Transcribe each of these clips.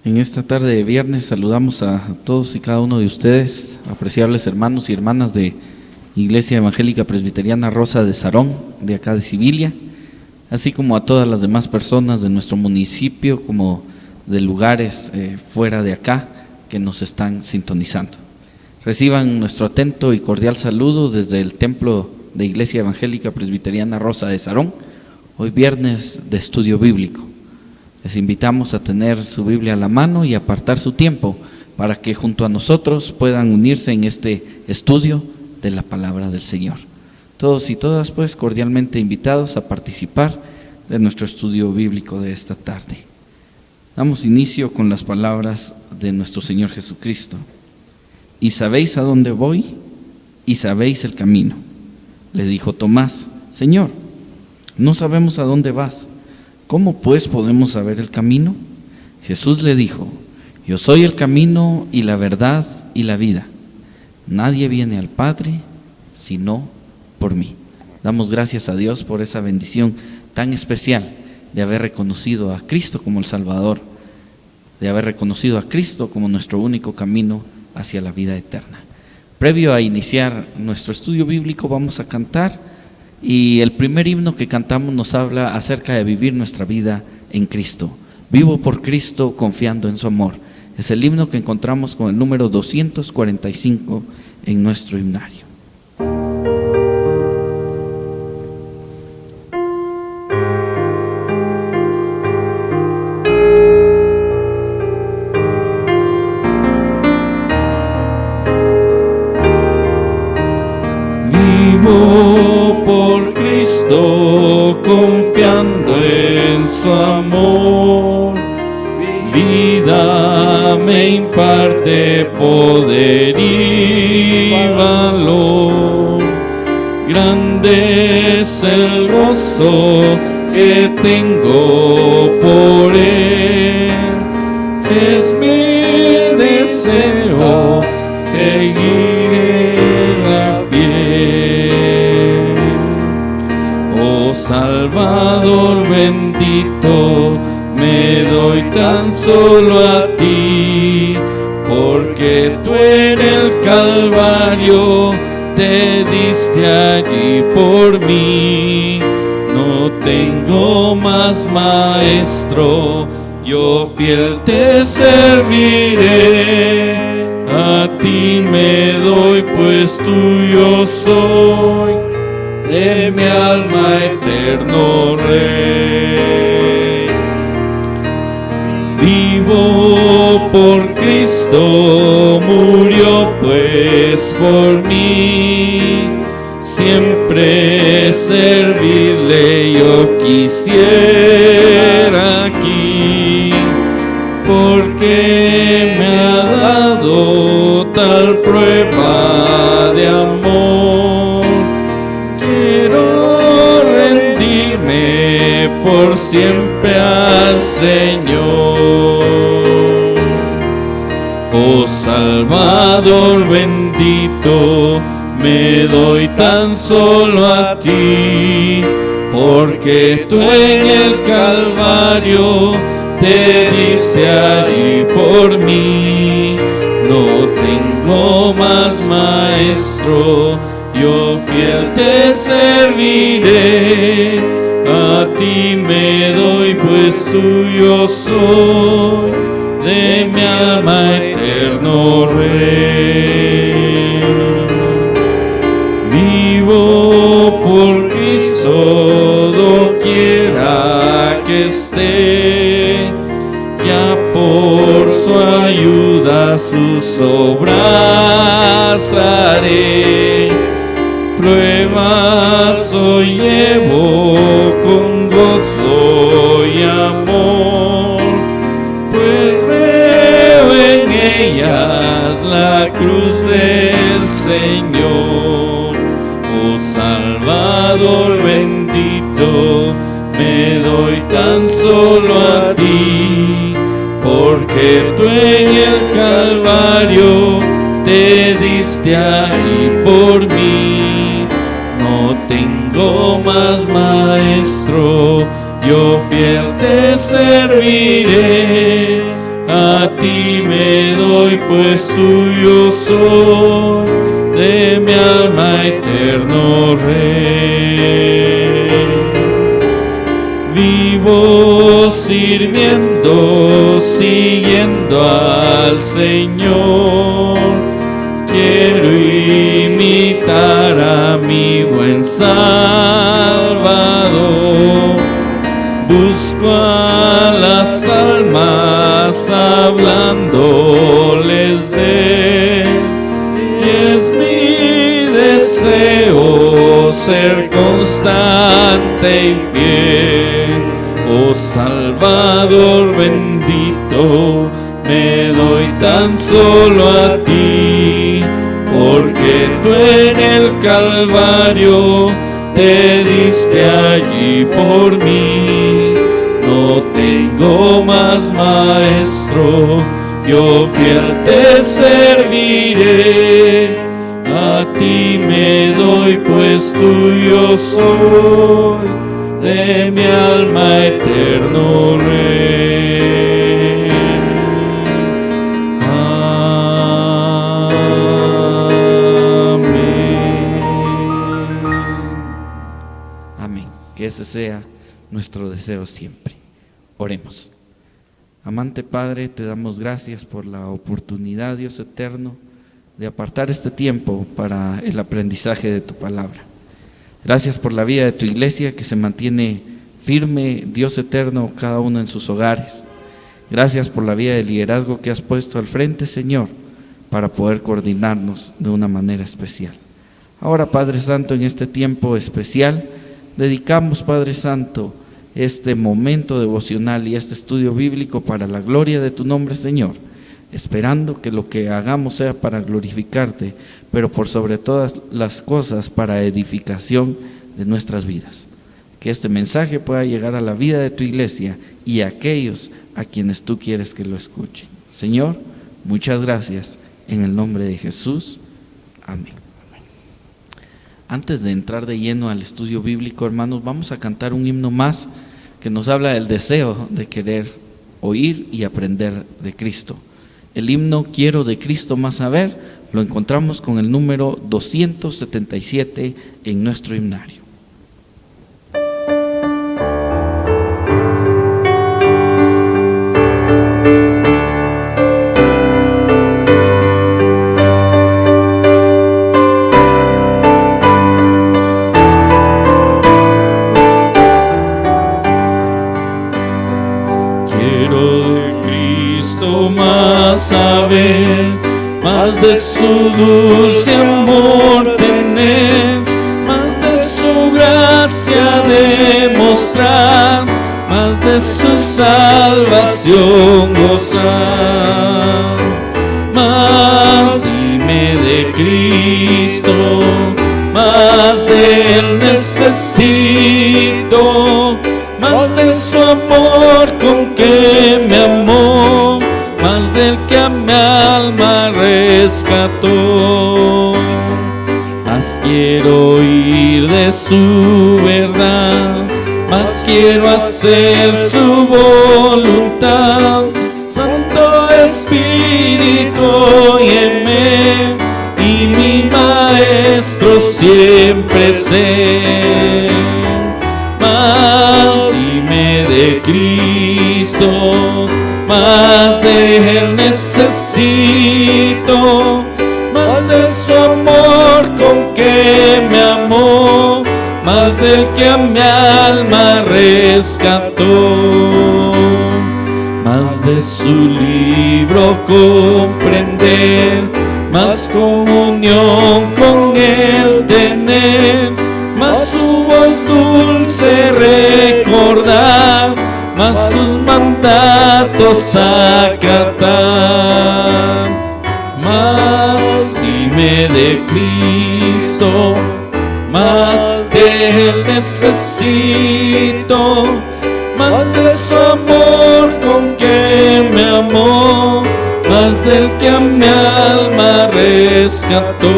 En esta tarde de viernes saludamos a todos y cada uno de ustedes, apreciables hermanos y hermanas de Iglesia Evangélica Presbiteriana Rosa de Sarón, de acá de Sibilia, así como a todas las demás personas de nuestro municipio, como de lugares fuera de acá que nos están sintonizando. Reciban nuestro atento y cordial saludo desde el templo de Iglesia Evangélica Presbiteriana Rosa de Sarón, hoy viernes de estudio bíblico. Les invitamos a tener su Biblia a la mano y apartar su tiempo para que junto a nosotros puedan unirse en este estudio de la palabra del Señor. Todos y todas pues cordialmente invitados a participar de nuestro estudio bíblico de esta tarde. Damos inicio con las palabras de nuestro Señor Jesucristo. ¿Y sabéis a dónde voy? ¿Y sabéis el camino? Le dijo Tomás: Señor, no sabemos a dónde vas. ¿Cómo pues podemos saber el camino? Jesús le dijo: Yo soy el camino y la verdad y la vida. Nadie viene al Padre sino por mí. Damos gracias a Dios por esa bendición tan especial de haber reconocido a Cristo como el Salvador, de haber reconocido a Cristo como nuestro único camino hacia la vida eterna. Previo a iniciar nuestro estudio bíblico vamos a cantar, y el primer himno que cantamos nos habla acerca de vivir nuestra vida en Cristo. Vivo por Cristo confiando en su amor. Es el himno que encontramos con el número 245 en nuestro himnario. Vivo por Cristo confiando en su amor, vida me imparte poder y valor. Grande es el gozo que tengo por él, es mi deseo seguir la fiel. Oh Salvador bendito, me doy tan solo a ti, porque tú en el Calvario te diste allí por mí. No tengo más maestro, yo fiel te serviré. A ti me doy, pues tuyo soy, de mi alma eterno Rey. Vivo por Cristo, murió pues por mí. Siempre servirle yo quisiera aquí, porque me ha dado tal prueba de amor. Quiero rendirme por siempre al Señor. Oh Salvador bendito, me doy tan solo a ti, porque tú en el Calvario te diste allí por mí. No tengo más maestro, yo fiel te serviré. A ti me doy, pues tuyo soy, de mi alma eterno Rey. Vivo por Cristo doquiera que esté, ya por su ayuda sus obras haré. Pruebas hoy llevo con gozo y amor, pues veo en ellas la cruz del Señor. Oh Salvador bendito, me doy tan solo a ti, porque tú en el Calvario te diste allí por mí. No tengo más maestro, yo fiel te serviré. a ti me doy, pues tuyo soy, de mi alma eterno Rey. Vivo sirviendo, siguiendo al Señor, quiero imitar a mi buen Salvador. Busco a las almas hablándoles de él, y es mi deseo ser constante y fiel. Oh Salvador bendito, me doy tan solo a ti, porque tú en el Calvario te diste allí por mí. No tengo más maestro, yo fiel te serviré. A ti me doy, pues tuyo soy, de mi alma eterno Rey. Amén. Amén. Que ese sea nuestro deseo siempre. Oremos. Amante Padre, te damos gracias por la oportunidad, Dios eterno, de apartar este tiempo para el aprendizaje de tu palabra. Gracias por la vida de tu iglesia que se mantiene firme, Dios eterno, cada uno en sus hogares. Gracias por la vida de liderazgo que has puesto al frente, Señor, para poder coordinarnos de una manera especial. Ahora, Padre Santo, en este tiempo especial, dedicamos, Padre Santo, este momento devocional y este estudio bíblico para la gloria de tu nombre, Señor, esperando que lo que hagamos sea para glorificarte, pero por sobre todas las cosas para edificación de nuestras vidas. Que este mensaje pueda llegar a la vida de tu iglesia y a aquellos a quienes tú quieres que lo escuchen. Señor, muchas gracias, en el nombre de Jesús. Amén. Antes de entrar de lleno al estudio bíblico, hermanos, vamos a cantar un himno más que nos habla del deseo de querer oír y aprender de Cristo. El himno Quiero de Cristo más saber lo encontramos con el número 277 en nuestro himnario. Saber más de su dulce amor tener, más de su gracia demostrar, más de su salvación gozar. Más dime de Cristo, más de él necesito, más de su amor con que me amó, más del que a mi alma rescató. Más quiero oír de su verdad, más quiero hacer su voluntad. Santo Espíritu, óyeme, y mi Maestro siempre sé. Más dime de Cristo, más de él necesito, más de su amor con que me amó, más del que a mi alma rescató. Más de su libro comprender, más comunión con él tener, más su voz dulce recordar, más sus mandatos acatar. Más dime de Cristo, más de él necesito, más de su amor con que me amó, más del que a mi alma rescató.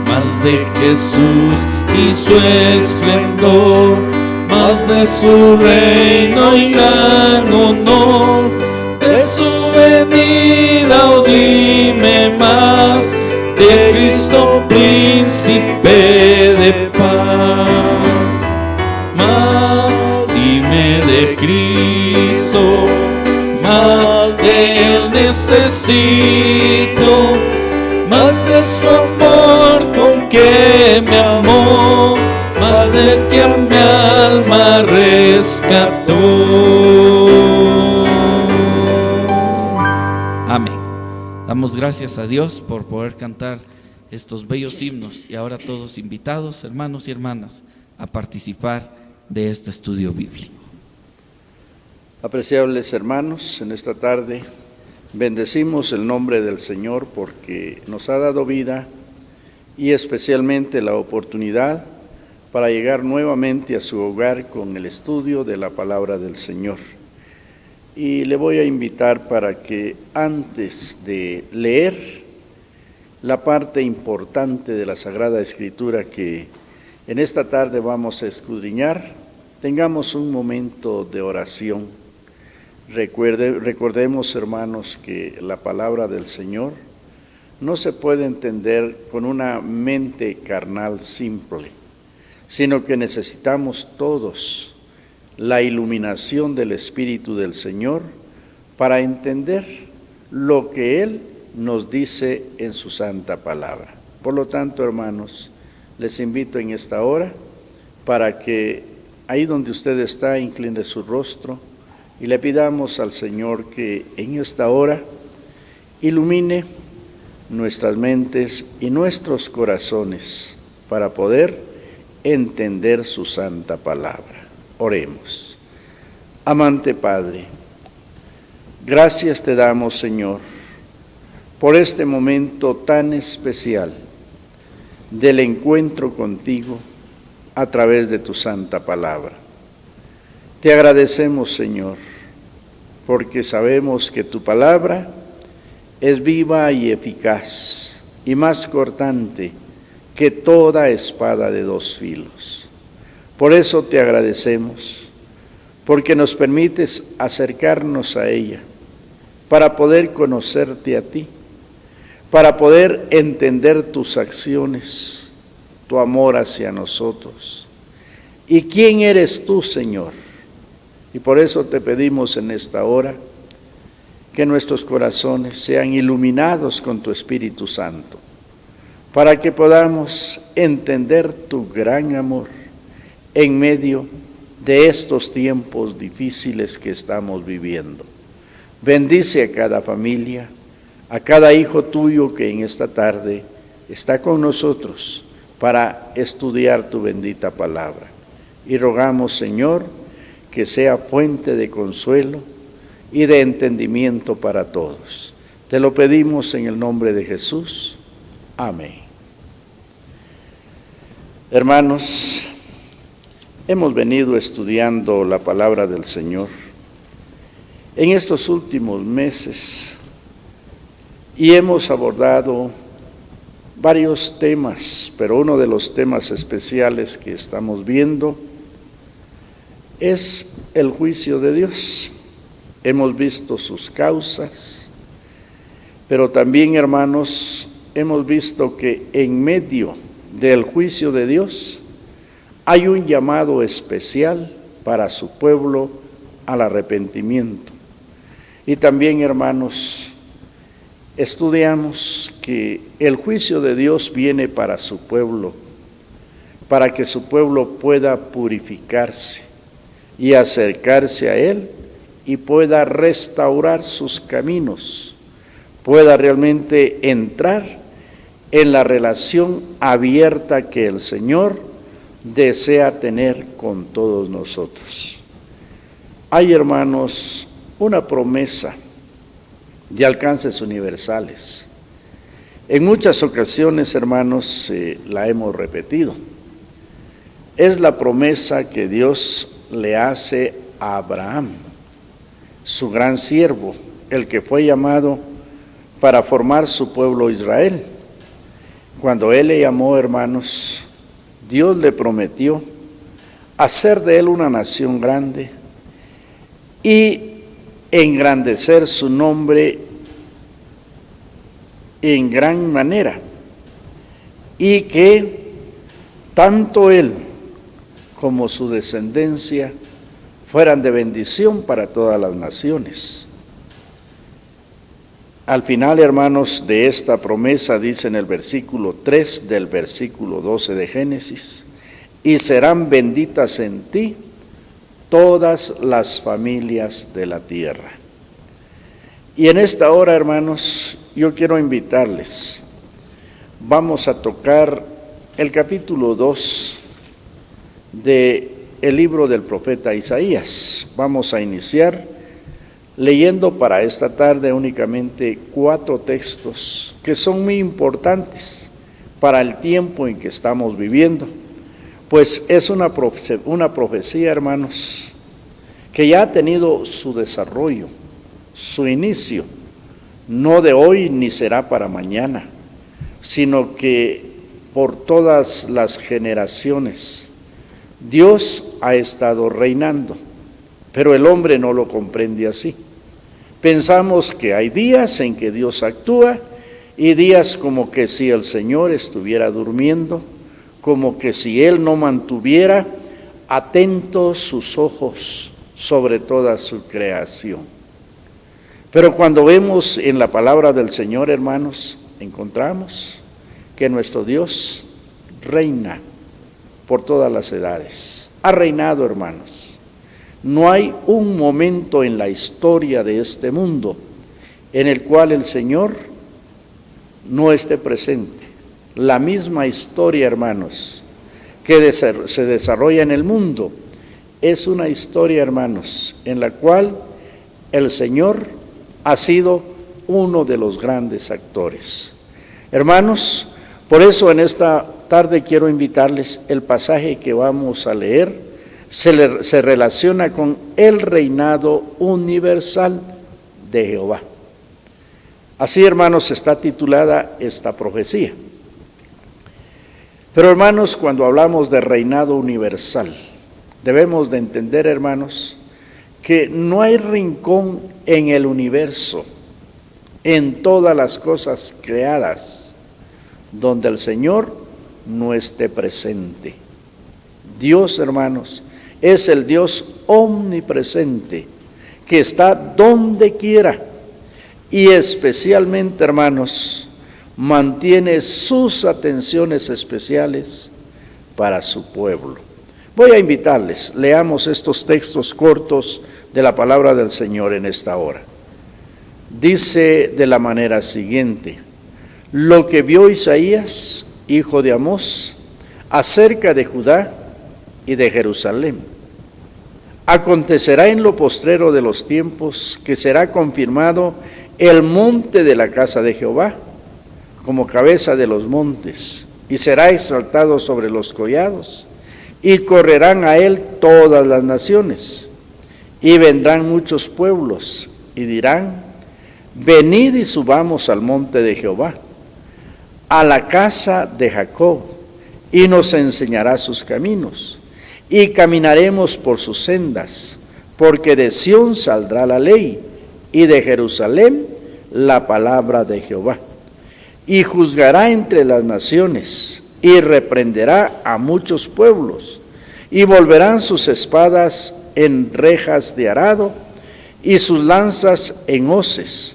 Más de Jesús y su esplendor, más más de su reino y gran honor, de su venida, oh dime más, de Cristo príncipe de paz. Más dime de Cristo, más de Él necesito, más de su amor con que me amó, más del que a mi alma rescató. Amén. Damos gracias a Dios por poder cantar estos bellos himnos y ahora todos invitados, hermanos y hermanas, a participar de este estudio bíblico. Apreciables hermanos, en esta tarde bendecimos el nombre del Señor porque nos ha dado vida y especialmente la oportunidad para llegar nuevamente a su hogar con el estudio de la palabra del Señor. Y le voy a invitar para que antes de leer la parte importante de la Sagrada Escritura que en esta tarde vamos a escudriñar, tengamos un momento de oración. Recordemos, hermanos, que la palabra del Señor no se puede entender con una mente carnal simple, sino que necesitamos todos la iluminación del Espíritu del Señor para entender lo que Él nos dice en su santa palabra. Por lo tanto, hermanos, les invito en esta hora para que ahí donde usted está incline su rostro y le pidamos al Señor que en esta hora ilumine nuestras mentes y nuestros corazones para poder entender su santa palabra. Oremos. Amante Padre, gracias te damos, Señor, por este momento tan especial del encuentro contigo a través de tu santa palabra. Te agradecemos, Señor, porque sabemos que tu palabra es viva y eficaz y más cortante que toda espada de dos filos. Por eso te agradecemos, porque nos permites acercarnos a ella para poder conocerte a ti, para poder entender tus acciones, tu amor hacia nosotros. ¿Y quién eres tú, Señor? Y por eso te pedimos en esta hora que nuestros corazones sean iluminados con tu Espíritu Santo, para que podamos entender tu gran amor en medio de estos tiempos difíciles que estamos viviendo. Bendice a cada familia, a cada hijo tuyo que en esta tarde está con nosotros para estudiar tu bendita palabra. Y rogamos, Señor, que sea fuente de consuelo y de entendimiento para todos. Te lo pedimos en el nombre de Jesús. Amén. Hermanos, hemos venido estudiando la palabra del Señor en estos últimos meses y hemos abordado varios temas, pero uno de los temas especiales que estamos viendo es el juicio de Dios. Hemos visto sus causas, pero también, hermanos, hemos visto que en medio del juicio de Dios hay un llamado especial para su pueblo al arrepentimiento. Y también, hermanos, estudiamos que el juicio de Dios viene para su pueblo, para que su pueblo pueda purificarse y acercarse a Él y pueda restaurar sus caminos, pueda realmente entrar en la relación abierta que el Señor desea tener con todos nosotros. Hay, hermanos, una promesa de alcances universales. En muchas ocasiones, hermanos, la hemos repetido. Es la promesa que Dios le hace a Abraham, su gran siervo, el que fue llamado para formar su pueblo Israel. Cuando él le llamó, hermanos, Dios le prometió hacer de él una nación grande y engrandecer su nombre en gran manera, y que tanto él como su descendencia fueran de bendición para todas las naciones. Al final, hermanos, de esta promesa dice en el versículo 3 del versículo 12 de Génesis: y serán benditas en ti todas las familias de la tierra. Y en esta hora, hermanos, yo quiero invitarles, vamos a tocar el capítulo 2 del libro del profeta Isaías. Vamos a iniciar leyendo para esta tarde únicamente 4 textos que son muy importantes para el tiempo en que estamos viviendo, pues es una profecía, hermanos, que ya ha tenido su desarrollo, su inicio, no de hoy ni será para mañana, sino que por todas las generaciones Dios ha estado reinando, pero el hombre no lo comprende así. Pensamos que hay días en que Dios actúa y días como que si el Señor estuviera durmiendo, como que si Él no mantuviera atentos sus ojos sobre toda su creación. Pero cuando vemos en la palabra del Señor, hermanos, encontramos que nuestro Dios reina por todas las edades. Ha reinado, hermanos. No hay un momento en la historia de este mundo en el cual el Señor no esté presente. La misma historia, hermanos, que se desarrolla en el mundo, es una historia, hermanos, en la cual el Señor ha sido uno de los grandes actores. Hermanos, por eso en esta tarde quiero invitarles, el pasaje que vamos a leer se relaciona con el reinado universal de Jehová. Así, hermanos, está titulada esta profecía. Pero, hermanos, cuando hablamos de reinado universal, debemos de entender, hermanos, que no hay rincón en el universo, en todas las cosas creadas, donde el Señor no esté presente. Dios, hermanos, es el Dios omnipresente, que está donde quiera, y especialmente, hermanos, mantiene sus atenciones especiales para su pueblo. Voy a invitarles, leamos estos textos cortos de la palabra del Señor en esta hora. Dice de la manera siguiente: lo que vio Isaías, hijo de Amós, acerca de Judá y de Jerusalén. Acontecerá en lo postrero de los tiempos que será confirmado el monte de la casa de Jehová como cabeza de los montes, y será exaltado sobre los collados, y correrán a él todas las naciones, y vendrán muchos pueblos, y dirán: venid y subamos al monte de Jehová, a la casa de Jacob, y nos enseñará sus caminos, y caminaremos por sus sendas, porque de Sión saldrá la ley, y de Jerusalén la palabra de Jehová. Y juzgará entre las naciones, y reprenderá a muchos pueblos, y volverán sus espadas en rejas de arado, y sus lanzas en hoces.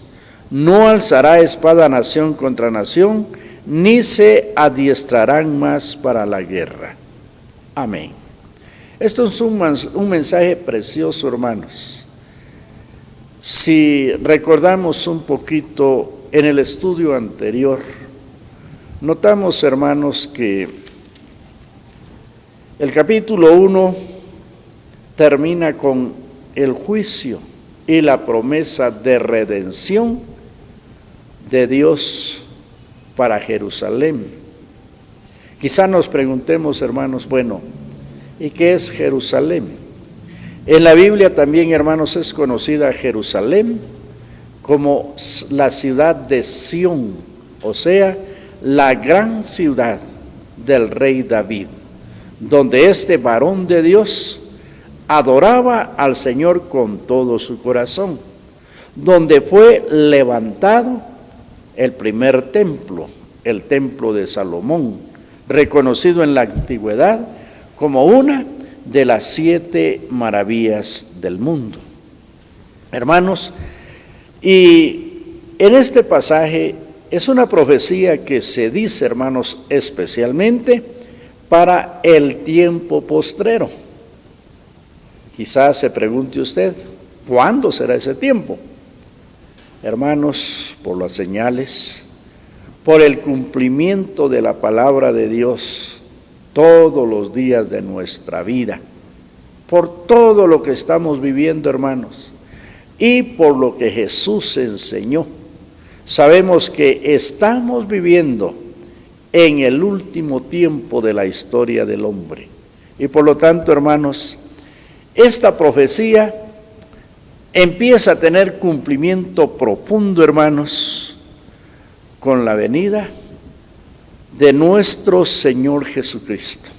No alzará espada nación contra nación, ni se adiestrarán más para la guerra. Amén. Esto es un mensaje precioso, hermanos. Si recordamos un poquito en el estudio anterior, notamos, hermanos, que el capítulo 1 termina con el juicio y la promesa de redención de Dios para Jerusalén. Quizá nos preguntemos, hermanos, bueno, ¿y qué es Jerusalén? En la Biblia también, hermanos, es conocida Jerusalén como la ciudad de Sión, o sea, la gran ciudad del rey David, donde este varón de Dios adoraba al Señor con todo su corazón, donde fue levantado el primer templo, el templo de Salomón, reconocido en la antigüedad como una de las 7 maravillas del mundo. Hermanos, y en este pasaje es una profecía que se dice, hermanos, especialmente para el tiempo postrero. Quizás se pregunte usted, ¿cuándo será ese tiempo? Hermanos, por las señales, por el cumplimiento de la palabra de Dios todos los días de nuestra vida, por todo lo que estamos viviendo, hermanos, y por lo que Jesús enseñó. Sabemos que estamos viviendo en el último tiempo de la historia del hombre. Y por lo tanto, hermanos, esta profecía empieza a tener cumplimiento profundo, hermanos, con la venida de nuestro Señor Jesucristo.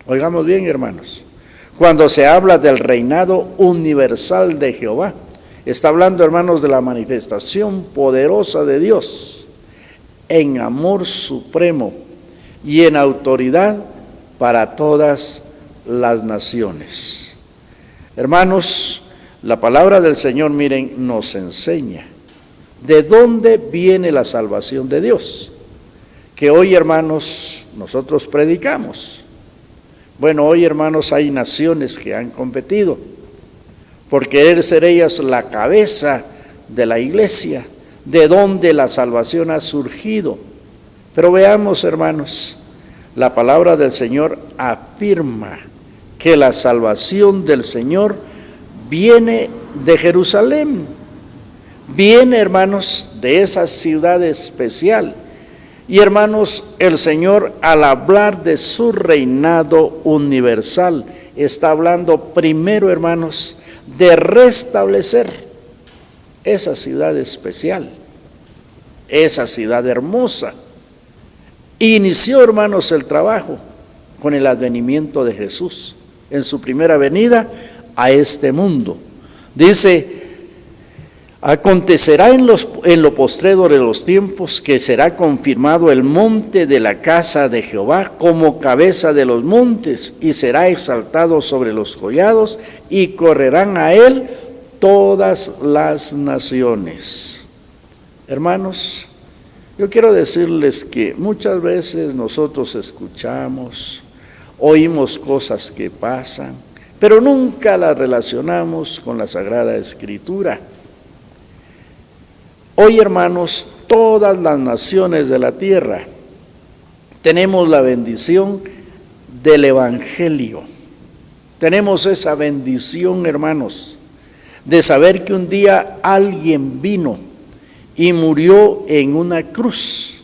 Oigamos bien, hermanos, cuando se habla del reinado universal de Jehová, está hablando, hermanos, de la manifestación poderosa de Dios en amor supremo y en autoridad para todas las naciones. Hermanos, la palabra del Señor, miren, nos enseña de dónde viene la salvación de Dios, que hoy, hermanos, nosotros predicamos. Bueno, hoy, hermanos, hay naciones que han competido por querer ser ellas la cabeza de la iglesia, de donde la salvación ha surgido. Pero veamos, hermanos, la palabra del Señor afirma que la salvación del Señor viene de Jerusalén, viene, hermanos, de esa ciudad especial. Y, hermanos, el Señor, al hablar de su reinado universal, está hablando primero, hermanos, de restablecer esa ciudad especial, esa ciudad hermosa. Inició, hermanos, el trabajo con el advenimiento de Jesús en su primera venida a este mundo. Dice: acontecerá en lo postrero de los tiempos que será confirmado el monte de la casa de Jehová como cabeza de los montes, y será exaltado sobre los collados, y correrán a él todas las naciones. Hermanos, yo quiero decirles que muchas veces nosotros escuchamos, oímos cosas que pasan, pero nunca las relacionamos con la Sagrada Escritura. Hoy, hermanos, todas las naciones de la tierra tenemos la bendición del Evangelio. Tenemos esa bendición, hermanos, de saber que un día alguien vino y murió en una cruz,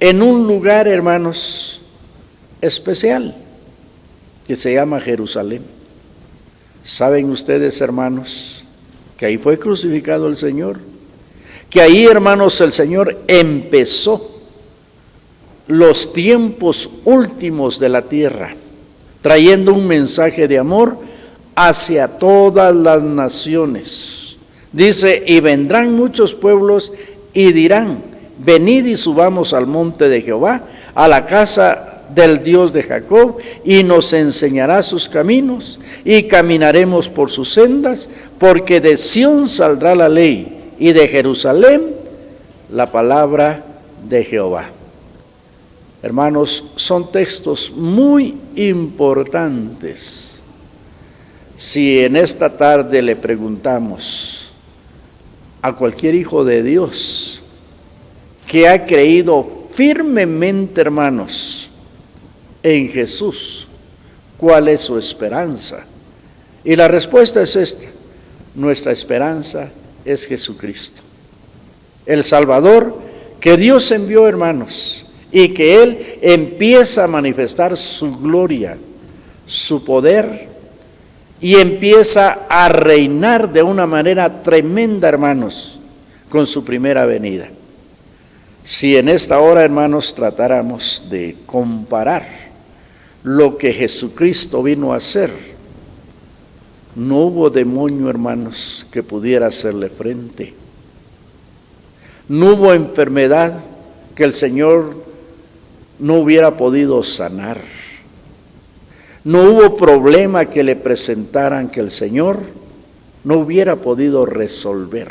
en un lugar, hermanos, especial, que se llama Jerusalén. ¿Saben ustedes, hermanos, que ahí fue crucificado el Señor? Que ahí, hermanos, el Señor empezó los tiempos últimos de la tierra, trayendo un mensaje de amor hacia todas las naciones. Dice: y vendrán muchos pueblos y dirán: venid y subamos al monte de Jehová, a la casa del Dios de Jacob, y nos enseñará sus caminos, y caminaremos por sus sendas, porque de Sión saldrá la ley, y de Jerusalén la palabra de Jehová. Hermanos, son textos muy importantes. Si en esta tarde le preguntamos a cualquier hijo de Dios que ha creído firmemente, hermanos, en Jesús, ¿cuál es su esperanza? Y la respuesta es esta: nuestra esperanza es Jesucristo, el Salvador que Dios envió, hermanos, y que Él empieza a manifestar su gloria, su poder, y empieza a reinar de una manera tremenda, hermanos, con su primera venida. Si en esta hora, hermanos, tratáramos de comparar lo que Jesucristo vino a hacer, no hubo demonio, hermanos, que pudiera hacerle frente. No hubo enfermedad que el Señor no hubiera podido sanar. No hubo problema que le presentaran que el Señor no hubiera podido resolver.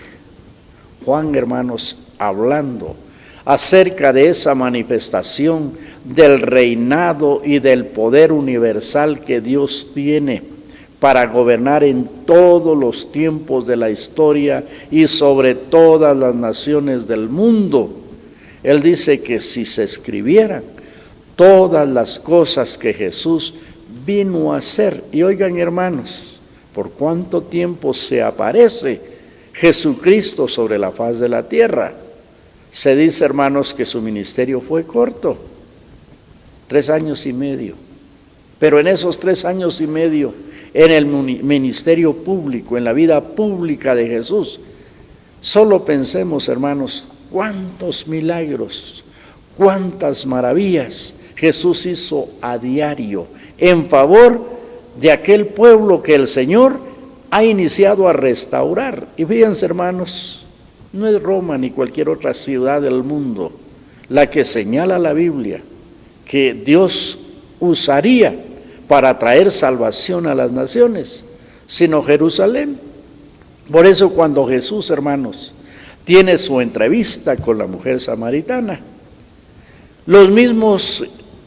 Juan, hermanos, hablando acerca de esa manifestación del reinado y del poder universal que Dios tiene para gobernar en todos los tiempos de la historia y sobre todas las naciones del mundo. Él dice que si se escribieran todas las cosas que Jesús vino a hacer, y oigan, hermanos, por cuánto tiempo se aparece Jesucristo sobre la faz de la tierra. Se dice, hermanos, que su ministerio fue corto, 3 años y medio, pero en esos 3 años y medio, en el ministerio público, en la vida pública de Jesús, solo pensemos, hermanos, cuántos milagros, cuántas maravillas Jesús hizo a diario en favor de aquel pueblo que el Señor ha iniciado a restaurar. Y fíjense, hermanos, no es Roma ni cualquier otra ciudad del mundo la que señala la Biblia que Dios usaría para traer salvación a las naciones, sino Jerusalén. Por eso cuando Jesús, hermanos, tiene su entrevista con la mujer samaritana, los mismos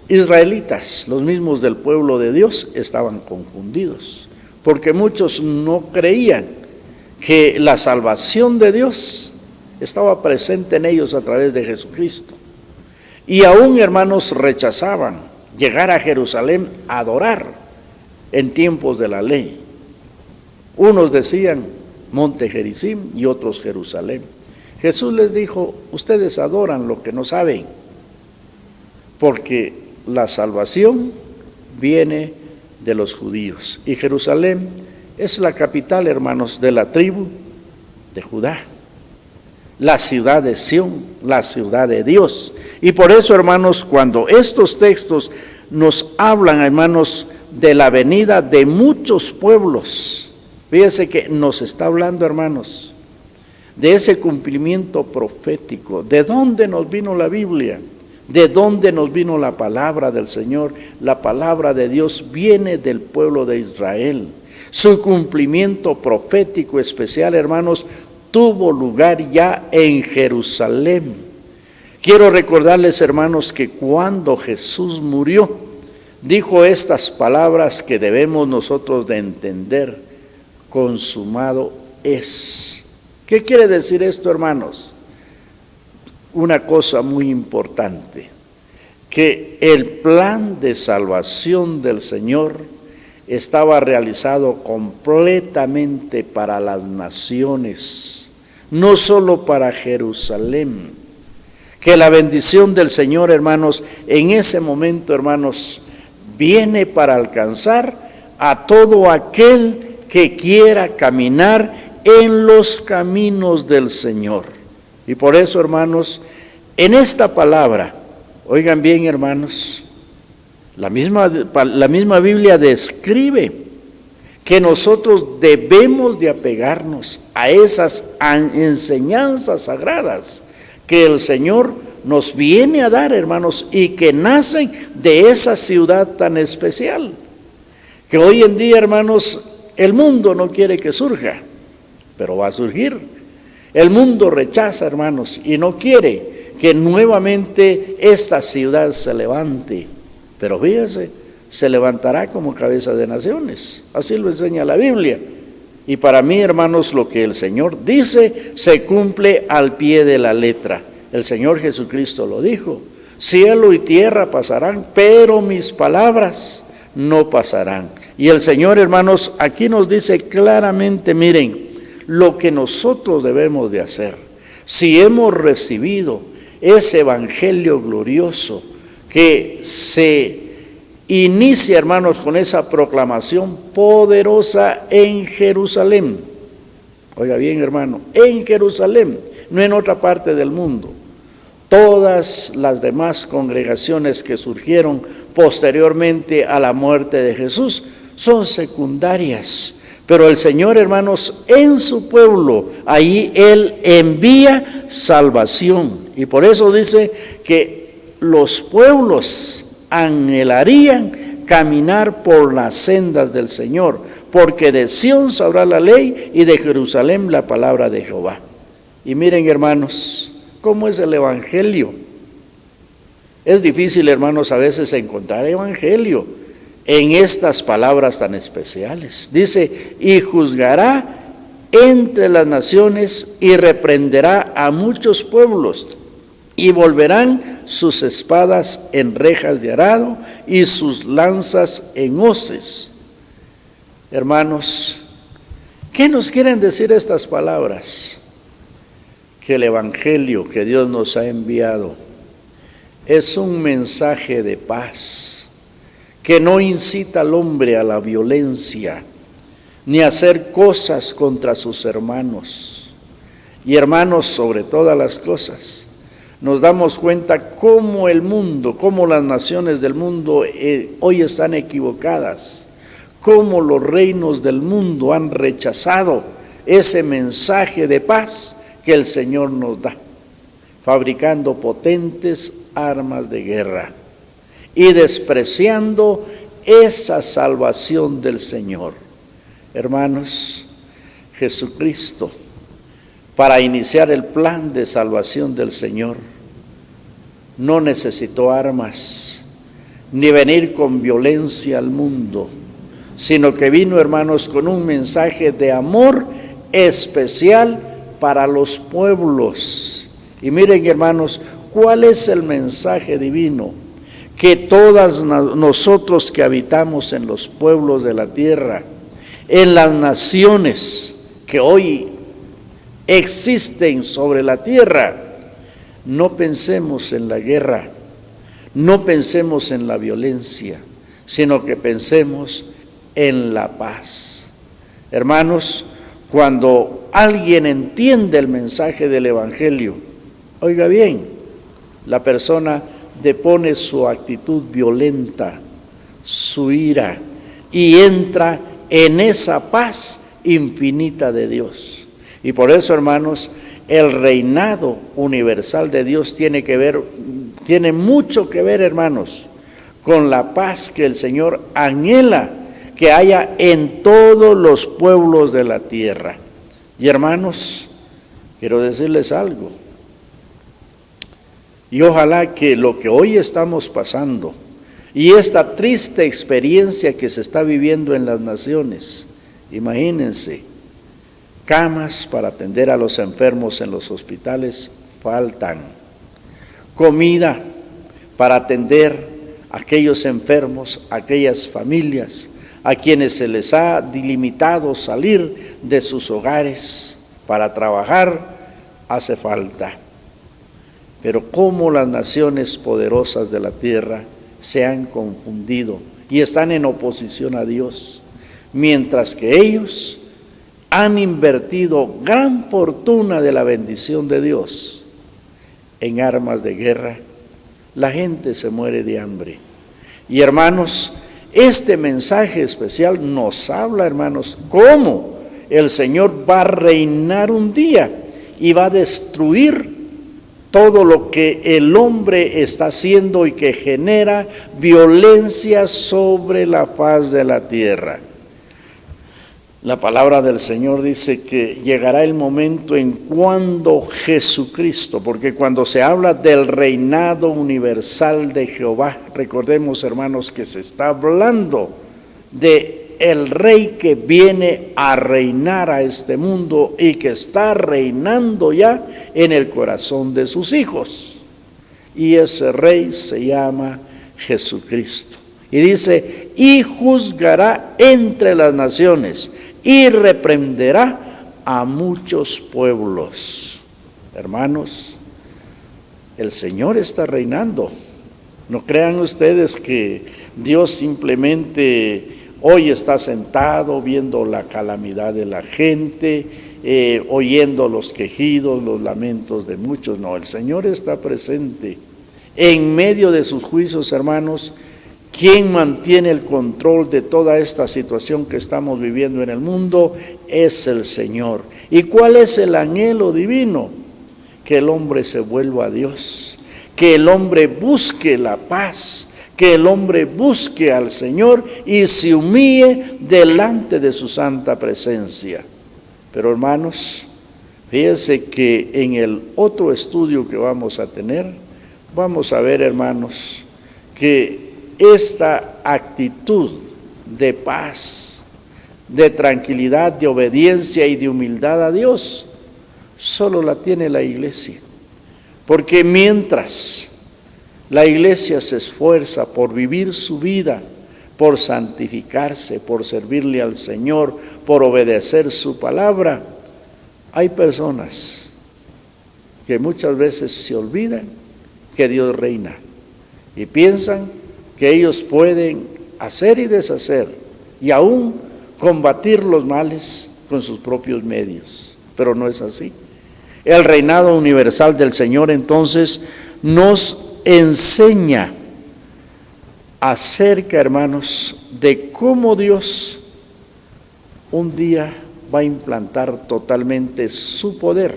israelitas, los mismos del pueblo de Dios, estaban confundidos, porque muchos no creían que la salvación de Dios estaba presente en ellos a través de Jesucristo. Y aún, hermanos, rechazaban llegar a Jerusalén a adorar en tiempos de la ley. Unos decían Monte Gerizim y otros Jerusalén. Jesús les dijo, ustedes adoran lo que no saben, porque la salvación viene de los judíos. Y Jerusalén es la capital, hermanos, de la tribu de Judá, la ciudad de Sión, la ciudad de Dios. Y por eso, hermanos, cuando estos textos nos hablan, hermanos, de la venida de muchos pueblos, fíjense que nos está hablando, hermanos, de ese cumplimiento profético. ¿De dónde nos vino la Biblia? ¿De dónde nos vino la palabra del Señor? La palabra de Dios viene del pueblo de Israel. Su cumplimiento profético especial, hermanos, tuvo lugar ya en Jerusalén. Quiero recordarles, hermanos, que cuando Jesús murió, dijo estas palabras que debemos nosotros de entender: consumado es. ¿Qué quiere decir esto, hermanos? Una cosa muy importante, que el plan de salvación del Señor estaba realizado completamente para las naciones, no solo para Jerusalén. Que la bendición del Señor, hermanos, en ese momento, hermanos, viene para alcanzar a todo aquel que quiera caminar en los caminos del Señor. Y por eso, hermanos, en esta palabra, oigan bien, hermanos, la misma Biblia describe que nosotros debemos de apegarnos a esas enseñanzas sagradas que el Señor nos viene a dar, hermanos, y que nacen de esa ciudad tan especial, que hoy en día, hermanos, el mundo no quiere que surja, pero va a surgir. El mundo rechaza, hermanos, y no quiere que nuevamente esta ciudad se levante, pero fíjese, se levantará como cabeza de naciones, así lo enseña la Biblia. Y para mí, hermanos, lo que el Señor dice se cumple al pie de la letra. El Señor Jesucristo lo dijo: cielo y tierra pasarán, pero mis palabras no pasarán. Y el Señor, hermanos, aquí nos dice claramente, miren, lo que nosotros debemos de hacer. Si hemos recibido ese evangelio glorioso que se inicia, hermanos, con esa proclamación poderosa en Jerusalén. Oiga bien, hermano, en Jerusalén, no en otra parte del mundo. Todas las demás congregaciones que surgieron posteriormente a la muerte de Jesús son secundarias. Pero el Señor, hermanos, en su pueblo, ahí Él envía salvación. Y por eso dice que los pueblos anhelarían caminar por las sendas del Señor, porque de Sión sabrá la ley y de Jerusalén la palabra de Jehová. Y miren, hermanos, ¿cómo es el evangelio? Es difícil, hermanos, a veces encontrar evangelio en estas palabras tan especiales. Dice, y juzgará entre las naciones y reprenderá a muchos pueblos, y volverán sus espadas en rejas de arado y sus lanzas en hoces. Hermanos, ¿qué nos quieren decir estas palabras? Que el evangelio que Dios nos ha enviado es un mensaje de paz, que no incita al hombre a la violencia, ni a hacer cosas contra sus hermanos. Y hermanos, sobre todas las cosas, nos damos cuenta cómo el mundo, cómo las naciones del mundo hoy están equivocadas, cómo los reinos del mundo han rechazado ese mensaje de paz que el Señor nos da, fabricando potentes armas de guerra y despreciando esa salvación del Señor. Hermanos, Jesucristo, para iniciar el plan de salvación del Señor, no necesitó armas, ni venir con violencia al mundo, sino que vino, hermanos, con un mensaje de amor especial para los pueblos. Y miren, hermanos, ¿cuál es el mensaje divino? Que todas nosotros que habitamos en los pueblos de la tierra, en las naciones que hoy existen sobre la tierra, no pensemos en la guerra, no pensemos en la violencia, sino que pensemos en la paz. Hermanos, cuando alguien entiende el mensaje del evangelio, oiga bien, la persona depone su actitud violenta, su ira, y entra en esa paz infinita de Dios. Y por eso, hermanos, el reinado universal de Dios tiene mucho que ver, hermanos, con la paz que el Señor anhela que haya en todos los pueblos de la tierra. Y hermanos, quiero decirles algo, y ojalá que lo que hoy estamos pasando y esta triste experiencia que se está viviendo en las naciones, imagínense, camas para atender a los enfermos en los hospitales faltan, comida para atender a aquellos enfermos, a aquellas familias a quienes se les ha delimitado salir de sus hogares para trabajar, hace falta. Pero cómo las naciones poderosas de la tierra se han confundido y están en oposición a Dios, mientras que ellos han invertido gran fortuna de la bendición de Dios en armas de guerra. La gente se muere de hambre. Y hermanos, este mensaje especial nos habla, hermanos, cómo el Señor va a reinar un día y va a destruir todo lo que el hombre está haciendo y que genera violencia sobre la faz de la tierra. La palabra del Señor dice que llegará el momento en cuando Jesucristo, porque cuando se habla del reinado universal de Jehová, recordemos, hermanos, que se está hablando de el rey que viene a reinar a este mundo y que está reinando ya en el corazón de sus hijos. Y ese rey se llama Jesucristo. Y dice, y juzgará entre las naciones y reprenderá a muchos pueblos. Hermanos, el Señor está reinando. No crean ustedes que Dios simplemente hoy está sentado viendo la calamidad de la gente oyendo los quejidos, los lamentos de muchos. No, el Señor está presente en medio de sus juicios, hermanos. Quien mantiene el control de toda esta situación que estamos viviendo en el mundo es el Señor. ¿Y cuál es el anhelo divino? Que el hombre se vuelva a Dios, que el hombre busque la paz, que el hombre busque al Señor y se humille delante de su santa presencia. Pero hermanos, fíjense que en el otro estudio que vamos a tener, vamos a ver, hermanos, que esta actitud de paz, de tranquilidad, de obediencia y de humildad a Dios, solo la tiene la iglesia. Porque mientras la iglesia se esfuerza por vivir su vida, por santificarse, por servirle al Señor, por obedecer su palabra, hay personas que muchas veces se olvidan que Dios reina y piensan que ellos pueden hacer y deshacer y aún combatir los males con sus propios medios, pero no es así. El reinado universal del Señor entonces nos enseña acerca, hermanos, de cómo Dios un día va a implantar totalmente su poder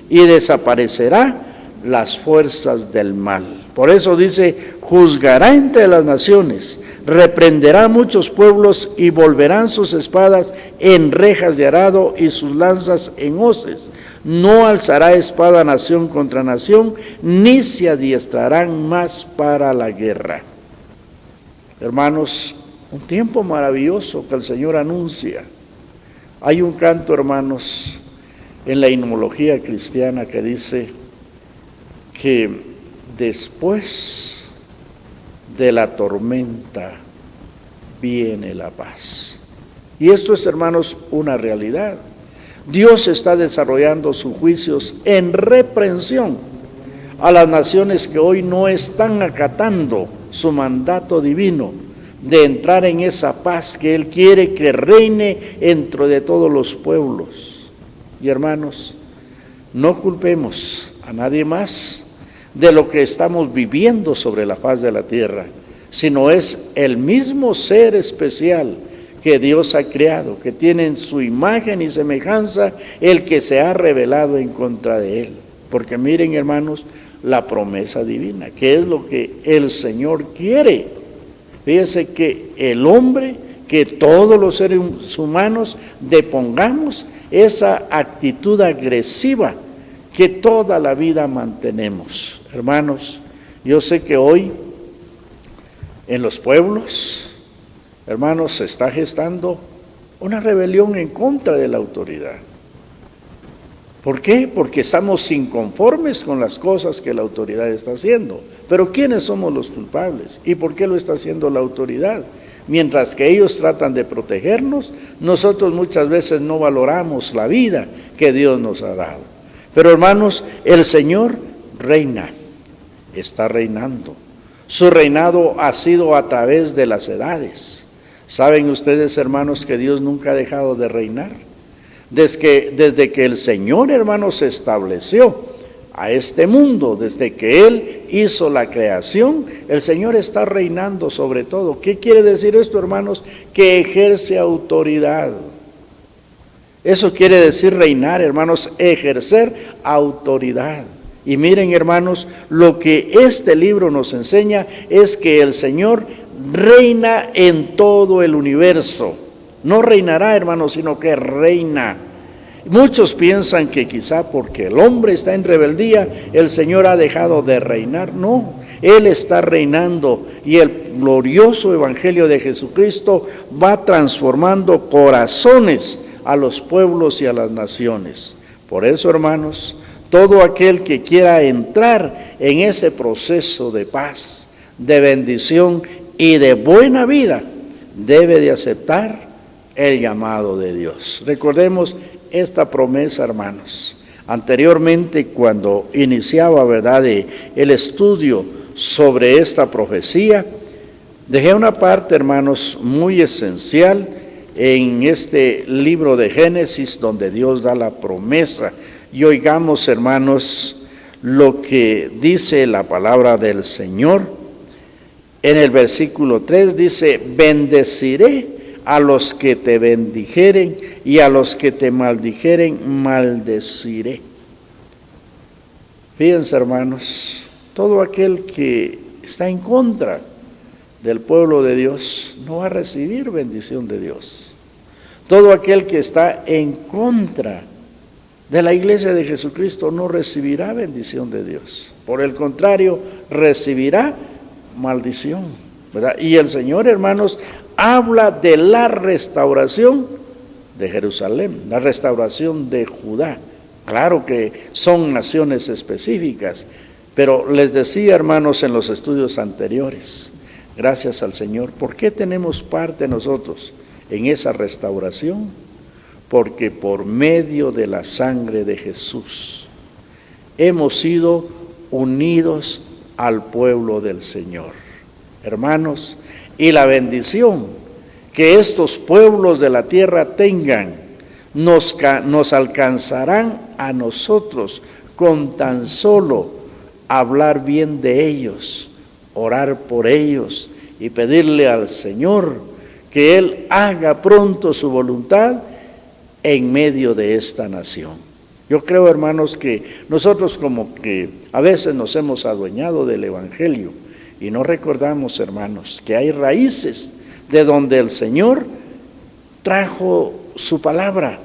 y desaparecerá las fuerzas del mal. Por eso dice, juzgará entre las naciones, reprenderá a muchos pueblos y volverán sus espadas en rejas de arado y sus lanzas en hoces. No alzará espada nación contra nación, ni se adiestrarán más para la guerra. Hermanos, un tiempo maravilloso que el Señor anuncia. Hay un canto, hermanos, en la himnología cristiana que dice que después de la tormenta viene la paz. Y esto es, hermanos, una realidad. Dios está desarrollando sus juicios en reprensión a las naciones que hoy no están acatando su mandato divino de entrar en esa paz que Él quiere que reine dentro de todos los pueblos. Y hermanos, no culpemos a nadie más de lo que estamos viviendo sobre la faz de la tierra, sino es el mismo ser especial que Dios ha creado, que tiene en su imagen y semejanza, el que se ha revelado en contra de Él. Porque miren, hermanos, la promesa divina, que es lo que el Señor quiere. Fíjense que el hombre, que todos los seres humanos depongamos esa actitud agresiva que toda la vida mantenemos. Hermanos, yo sé que hoy en los pueblos, hermanos, se está gestando una rebelión en contra de la autoridad. ¿Por qué? Porque estamos inconformes con las cosas que la autoridad está haciendo. Pero ¿quiénes somos los culpables? ¿Y por qué lo está haciendo la autoridad? Mientras que ellos tratan de protegernos, nosotros muchas veces no valoramos la vida que Dios nos ha dado. Pero hermanos, el Señor reina, está reinando. Su reinado ha sido a través de las edades. ¿Saben ustedes, hermanos, que Dios nunca ha dejado de reinar? Desde que el Señor, hermanos, se estableció a este mundo, desde que Él hizo la creación, el Señor está reinando sobre todo. ¿Qué quiere decir esto, hermanos? Que ejerce autoridad. Eso quiere decir reinar, hermanos, ejercer autoridad. Y miren, hermanos, lo que este libro nos enseña es que el Señor reina en todo el universo. No reinará, hermanos, sino que reina. Muchos piensan que quizá porque el hombre está en rebeldía, el Señor ha dejado de reinar. No, Él está reinando y el glorioso evangelio de Jesucristo va transformando corazones a los pueblos y a las naciones. Por eso, hermanos, todo aquel que quiera entrar en ese proceso de paz, de bendición y de buena vida, debe de aceptar el llamado de Dios. Recordemos esta promesa, hermanos. Anteriormente, cuando iniciaba, ¿verdad?, el estudio sobre esta profecía, dejé una parte, hermanos, muy esencial en este libro de Génesis, donde Dios da la promesa. Y oigamos, hermanos, lo que dice la palabra del Señor. En el versículo 3 dice: bendeciré a los que te bendijeren, y a los que te maldijeren maldeciré. Fíjense, hermanos, todo aquel que está en contra del pueblo de Dios no va a recibir bendición de Dios. Todo aquel que está en contra de la iglesia de Jesucristo no recibirá bendición de Dios. Por el contrario, recibirá maldición, ¿verdad? Y el Señor, hermanos, habla de la restauración de Jerusalén, la restauración de Judá. Claro que son naciones específicas, pero les decía, hermanos, en los estudios anteriores, gracias al Señor, ¿por qué tenemos parte nosotros en esa restauración? Porque por medio de la sangre de Jesús hemos sido unidos al pueblo del Señor. Hermanos, y la bendición que estos pueblos de la tierra tengan nos alcanzarán a nosotros con tan solo hablar bien de ellos, orar por ellos y pedirle al Señor que Él haga pronto su voluntad en medio de esta nación. Yo creo, hermanos, que nosotros como que a veces nos hemos adueñado del Evangelio y no recordamos, hermanos, que hay raíces de donde el Señor trajo su palabra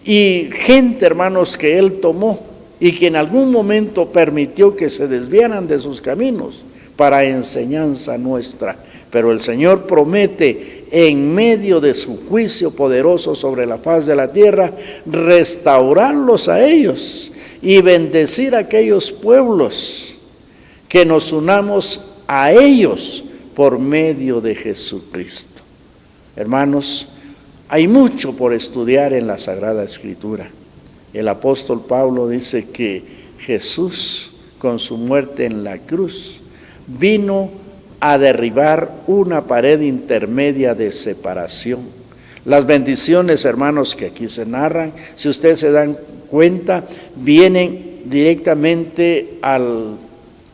y gente, hermanos, que Él tomó y que en algún momento permitió que se desviaran de sus caminos para enseñanza nuestra. Pero el Señor promete, en medio de su juicio poderoso sobre la faz de la tierra, restaurarlos a ellos y bendecir a aquellos pueblos, que nos unamos a ellos por medio de Jesucristo. Hermanos, hay mucho por estudiar en la Sagrada Escritura. El apóstol Pablo dice que Jesús, con su muerte en la cruz, vino a derribar una pared intermedia de separación. Las bendiciones, hermanos, que aquí se narran, si ustedes se dan cuenta, vienen directamente a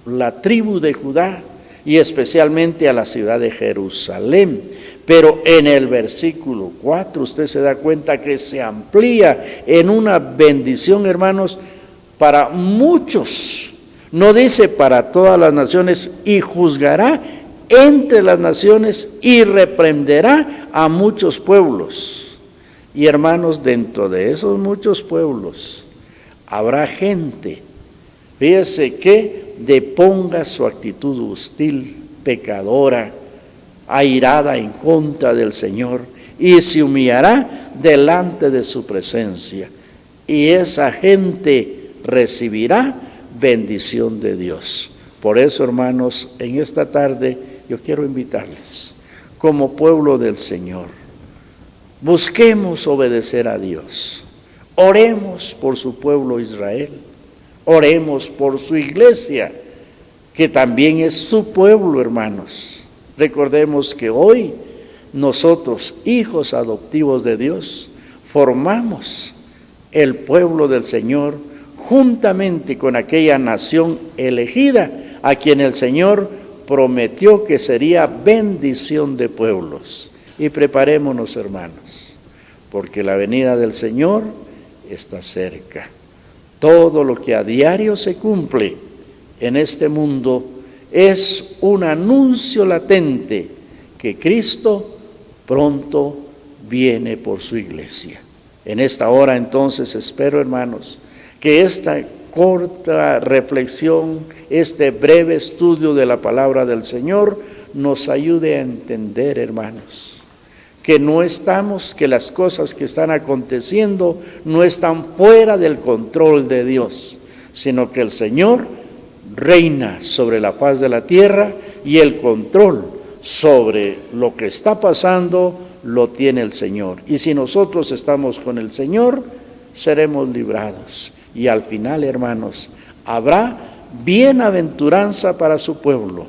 la tribu de Judá y especialmente a la ciudad de Jerusalén. Pero en el versículo 4 usted se da cuenta que se amplía en una bendición, hermanos, para muchos. No dice para todas las naciones, y juzgará entre las naciones y reprenderá a muchos pueblos. Y hermanos, dentro de esos muchos pueblos habrá gente, fíjese, que deponga su actitud hostil, pecadora, airada en contra del Señor, y se humillará delante de su presencia. Y esa gente recibirá bendición de Dios. Por eso, hermanos, en esta tarde yo quiero invitarles, como pueblo del Señor, busquemos obedecer a Dios. Oremos por su pueblo Israel, oremos por su iglesia, que también es su pueblo, hermanos. Recordemos que hoy nosotros, hijos adoptivos de Dios, formamos el pueblo del Señor juntamente con aquella nación elegida a quien el Señor prometió que sería bendición de pueblos. Y preparémonos, hermanos, porque la venida del Señor está cerca. Todo lo que a diario se cumple en este mundo es un anuncio latente que Cristo pronto viene por su iglesia. En esta hora, entonces, espero, hermanos, que esta corta reflexión, este breve estudio de la palabra del Señor nos ayude a entender, hermanos, que que las cosas que están aconteciendo no están fuera del control de Dios, sino que el Señor reina sobre la faz de la tierra y el control sobre lo que está pasando lo tiene el Señor. Y si nosotros estamos con el Señor, seremos librados. Y al final, hermanos, habrá bienaventuranza para su pueblo,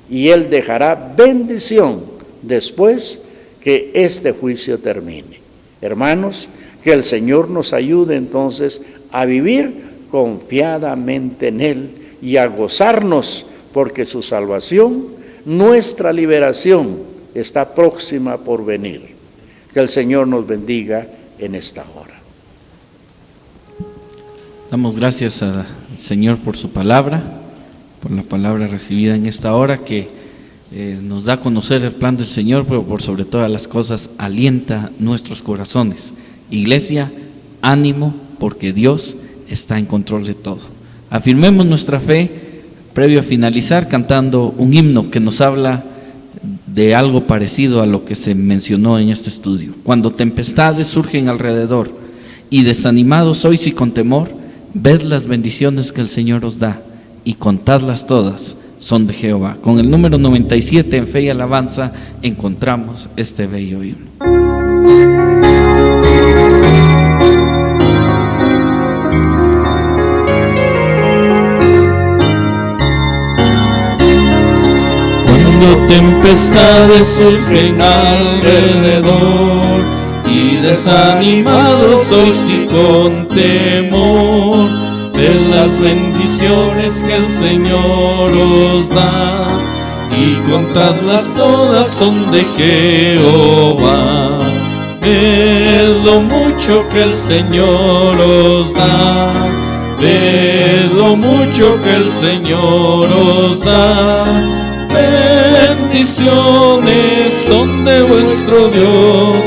y Él dejará bendición después que este juicio termine. Hermanos, que el Señor nos ayude entonces a vivir confiadamente en Él y a gozarnos, porque su salvación, nuestra liberación, está próxima por venir. Que el Señor nos bendiga en esta hora. Damos gracias al Señor por su palabra, por la palabra recibida en esta hora que nos da a conocer el plan del Señor, pero por sobre todas las cosas alienta nuestros corazones. Iglesia, ánimo, porque Dios está en control de todo. Afirmemos nuestra fe previo a finalizar cantando un himno que nos habla de algo parecido a lo que se mencionó en este estudio. Cuando tempestades surgen alrededor y desanimados sois y con temor, ved las bendiciones que el Señor os da y contadlas todas, son de Jehová. Con el número 97 en Fe y Alabanza encontramos este bello himno. Cuando tempestades surgen alrededor y desanimados sois y con temor, ved las bendiciones que el Señor os da y contadlas todas, son de Jehová. Ved lo mucho que el Señor os da, ved lo mucho que el Señor os da. Bendiciones son de vuestro Dios,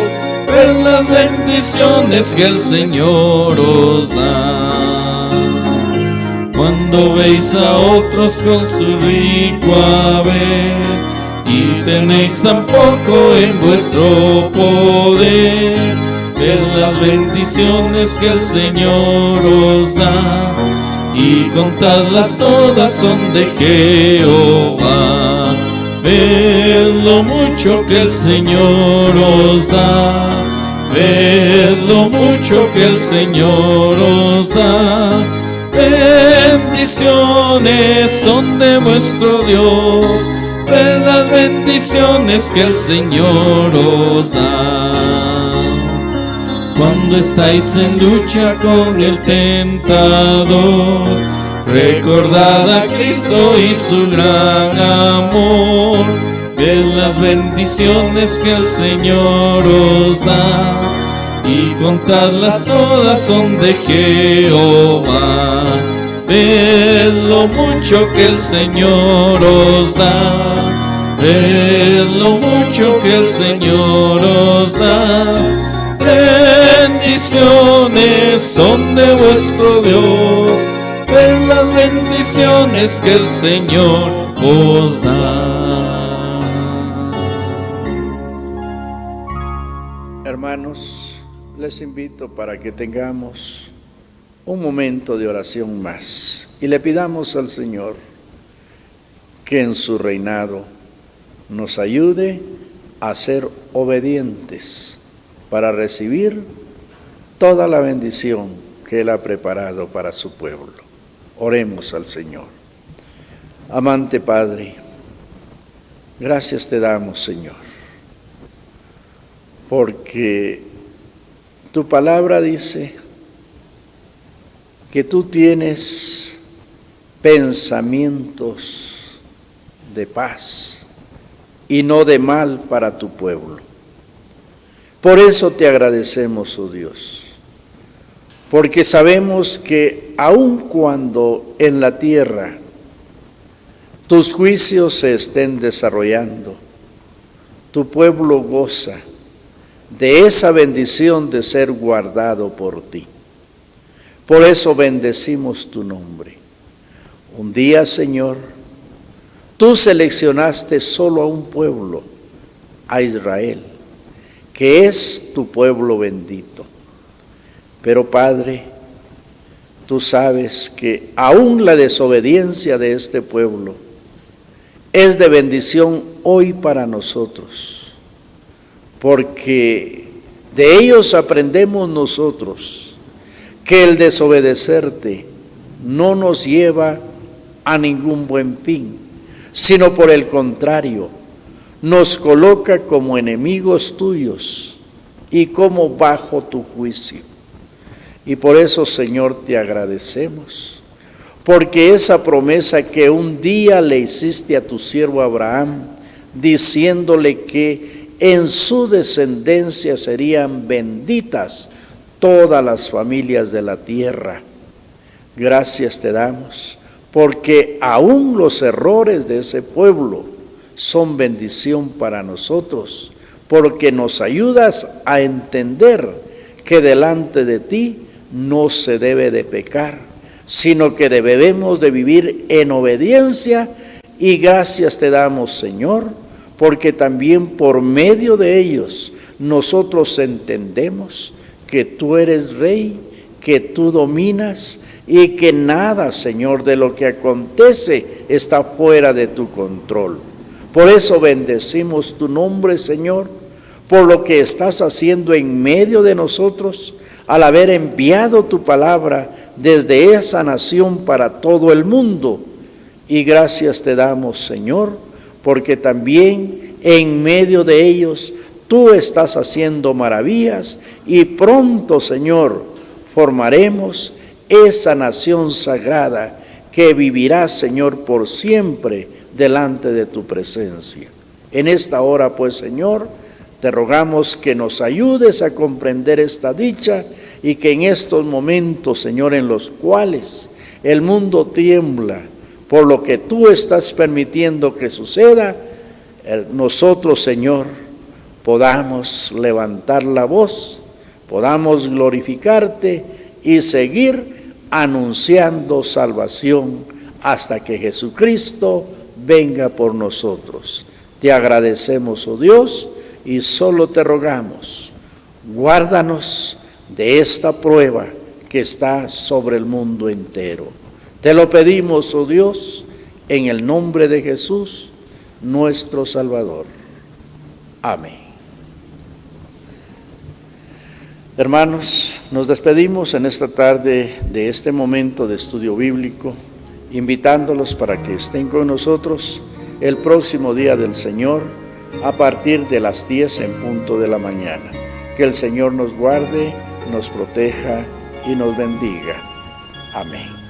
ved las bendiciones que el Señor os da. Cuando veis a otros con su rico haber y tenéis tan poco en vuestro poder, ved las bendiciones que el Señor os da y contadlas todas, son de Jehová. Ved lo mucho que el Señor os da, ved lo mucho que el Señor os da. Bendiciones son de vuestro Dios, ved las bendiciones que el Señor os da. Cuando estáis en lucha con el tentador, recordad a Cristo y su gran amor, ved las bendiciones que el Señor os da y contadlas todas, son de Jehová. Ved lo mucho que el Señor os da, ved lo mucho que el Señor os da. Bendiciones son de vuestro Dios, ved las bendiciones que el Señor os da. Hermanos, les invito para que tengamos un momento de oración más y le pidamos al Señor que en su reinado nos ayude a ser obedientes para recibir toda la bendición que Él ha preparado para su pueblo. Oremos al Señor. Amante Padre, gracias te damos, Señor, porque tu palabra dice que tú tienes pensamientos de paz y no de mal para tu pueblo. Por eso te agradecemos, oh Dios, porque sabemos que aun cuando en la tierra tus juicios se estén desarrollando, tu pueblo goza de esa bendición de ser guardado por ti. Por eso bendecimos tu nombre. Un día, Señor, tú seleccionaste solo a un pueblo, a Israel, que es tu pueblo bendito. Pero, Padre, tú sabes que aún la desobediencia de este pueblo es de bendición hoy para nosotros, porque de ellos aprendemos nosotros que el desobedecerte no nos lleva a ningún buen fin, sino por el contrario, nos coloca como enemigos tuyos y como bajo tu juicio. Y por eso, Señor, te agradecemos, porque esa promesa que un día le hiciste a tu siervo Abraham, diciéndole que en su descendencia serían benditas todas las familias de la tierra. Gracias te damos, porque aún los errores de ese pueblo son bendición para nosotros, porque nos ayudas a entender que delante de ti no se debe de pecar, sino que debemos de vivir en obediencia. Y gracias te damos, Señor, porque también por medio de ellos nosotros entendemos que tú eres Rey, que tú dominas y que nada, Señor, de lo que acontece está fuera de tu control. Por eso bendecimos tu nombre, Señor, por lo que estás haciendo en medio de nosotros, al haber enviado tu palabra desde esa nación para todo el mundo. Y gracias te damos, Señor, porque también en medio de ellos tú estás haciendo maravillas, y pronto, Señor, formaremos esa nación sagrada que vivirá, Señor, por siempre delante de tu presencia. En esta hora, pues, Señor, te rogamos que nos ayudes a comprender esta dicha, y que en estos momentos, Señor, en los cuales el mundo tiembla por lo que tú estás permitiendo que suceda, nosotros, Señor, podamos levantar la voz, podamos glorificarte y seguir anunciando salvación hasta que Jesucristo venga por nosotros. Te agradecemos, oh Dios, y solo te rogamos, guárdanos de esta prueba que está sobre el mundo entero. Te lo pedimos, oh Dios, en el nombre de Jesús, nuestro Salvador. Amén. Hermanos, nos despedimos en esta tarde de este momento de estudio bíblico, invitándolos para que estén con nosotros el próximo día del Señor a partir de las 10 en punto de la mañana. Que el Señor nos guarde, nos proteja y nos bendiga. Amén.